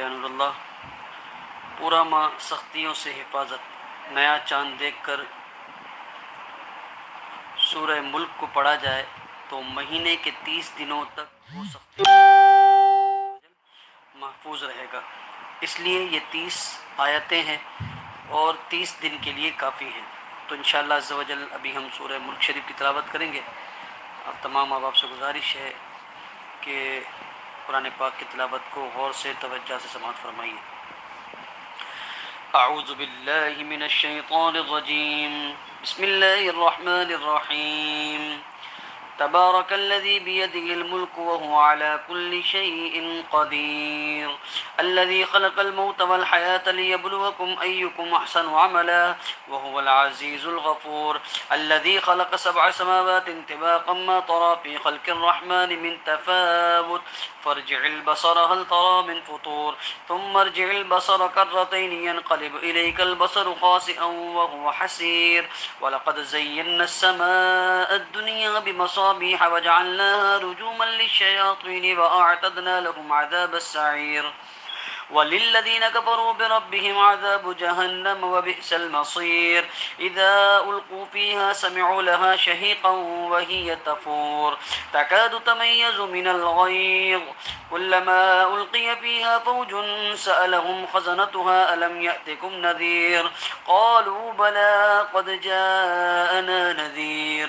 या नूरल्लाह। पूरा माह सख्तियों से हिफाजत। नया चांद देखकर सूरह मुल्क को पढ़ा जाए तो महीने के 30 दिनों तक वो सख्ती महफूज रहेगा। इसलिए ये 30 आयतें हैं और 30 दिन के लिए काफ़ी हैं। तो इंशाअल्लाह अज़्ज़ व जल अभी हम सूरह मुल्क शरीफ की तिलावत करेंगे। अब तमाम माँ बाप से गुजारिश है कि कुरान पाक की तिलावत को गौर से तवज्जो से समाअत फरमाइए। अऊज़ु बिल्लाहि मिनश शैतानिर रजीम। बिस्मिल्लाहिर रहमानिर रहीम। तबारकल्लज़ी बियदिहिल मुल्क व हुवा अला कुल्लि शैइन क़दीर। अल्लज़ी खलक़ल मौत वल हयात लियब्लुवकुम अय्युकुम अहसनु अमला व हुवल अज़ीज़ुल गफ़ूर। अल्लज़ी खलक़ सबअ समावातिन तिबाक़न मा तरा फ़ी ख़ल्क़िर रहमानि मिन तफ़ावुत फ़र्जि'िल बसर हल तरा मिन फ़ुतूर थुम्मा अर्जि'िल बसर कर्रतैनि यनक़लिब इलैकल बसरु ख़ासिअन व हुवा हसीर। व लक़द ज़य्यन्ना अस्समाअ अद-दुनिया बिमसाबीह व जअलनाहा रुजूमन लिश्शयातीन व अअतदना लहुम अज़ाबस सईर। वलिल्लज़ीन कफ़रू बिरब्बिहिम अज़ाबु जहन्नम व बि'सल मसीर। इज़ा उल्क़ू फ़ीहा समिअू लहा शहीक़न व हिय तफ़ूर तकादु तमय्यज़ु मिनल ग़यज़ कुल्लमा उल्क़िय फ़ीहा फ़ौजुन सअलहुम ख़ज़नतुहा अलम यअतिकुम नज़ीर क़ालू बला क़द जाअना नज़ीर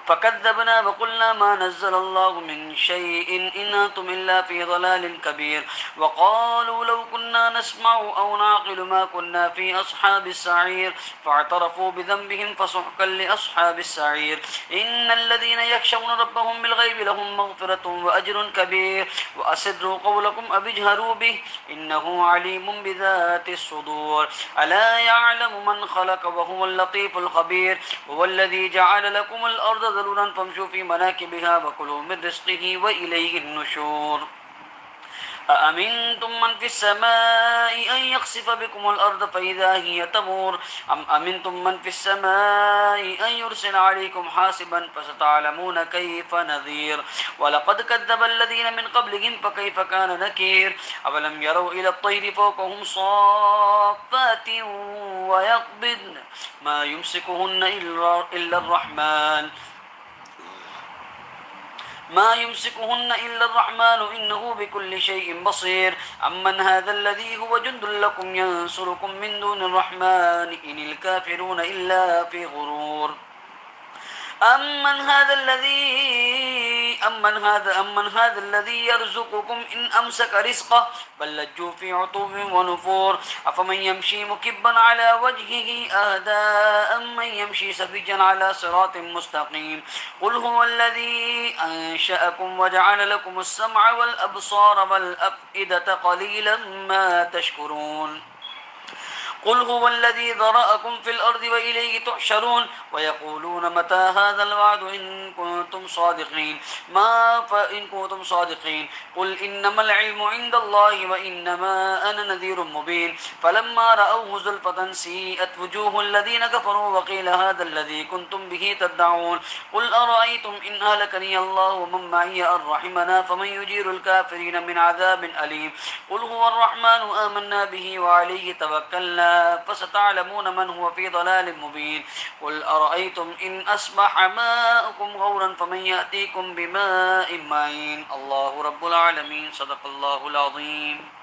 फ़कज़्ज़बना वक़ुल्ना मा नज़्ज़लल्लाहु मिन शैइन इन अंतुम इल्ला फ़ी ज़लालिन कबीर। वक़ालू लौ कुन्ना नस्मअु औ नअक़िलु मा कुन्ना फ़ी अस्हाबिस सईर फ़अतरफ़ू बिज़ंबिहिम फ़सुहक़न लिअस्हाबिस सईर। इन्नल्लज़ीना यख़शौना रब्बहुम बिलग़ैबि लहुम मग़फ़िरतुन व अज्रुन कबीर। व अस्सिर्रू क़ौलकुम अव इजहरू बिहि इन्नहु अलीमुम बिज़ातिस सुदूर। अला यअलमु मन ख़लक़ व हुवल लतीफ़ुल ख़बीर। हुवल्लज़ी जअल लकुमुल अर्ज़ ज़लूलन फ़म्शू फ़ी मनाकिबिहा व कुलू मिन रिज़्क़िही व इलैहिन नुशूर। अअमिनतुम मन फ़िस समाइ अन यख़सिफ़ बिकुमुल अर्ज़ फ़इज़ा हिय तमूर अम अमिनतुम मन फ़िस समाइ अन युरसिला अलैकुम हासिबन फ़सतअलमून कैफ़ नज़ीर। व लक़द कज़्ज़बल लज़ीन मिन क़ब्लिहिम फ़कैफ़ कान नकीर। अवलम यरौ इलत तय्रि फ़ौक़हुम साफ़्फ़ातिन व यक़बिज़न मा युमसिकुहुन्ना इल्ला अर्रहमान ما يمسكهن إلا الرحمن إنه بكل شيء بصير। أمن هذا الذي هو جند لكم ينصركم من دون الرحمن إن الكافرون إلا في غرور। أمن هذا الذي يرزقكم إن أمسك رزقه بل لجوا في عتو ونفور। أفمن يمشي مكبا على وجهه أهدى أمن يمشي سويا على صراط مستقيم قل هو الذي أنشأكم وجعل لكم السمع والأبصار والأفئدة قليلا ما تشكرون قل هو الذي ذرأكم في الأرض وإليه تحشرون ويقولون متى هذا الوعد إن كنتم صادقين فإن كنتم صادقين قل إنما العلم عند الله وإنما أنا نذير مبين فلما رأوه زلفة سيئت وجوه الذين كفروا وقيل هذا الذي كنتم به تدعون قل أرأيتم إن أهلكني الله ومن معي أن رحمنا فمن يجير الكافرين من عذاب أليم قل هو الرحمن آمنا به وعليه توكلنا فستعلمون من هو في ضلال مبين قل أرأيتم إن أصبح ماؤكم غورا فمن يأتيكم بماء معين الله رب العالمين صدق الله العظيم।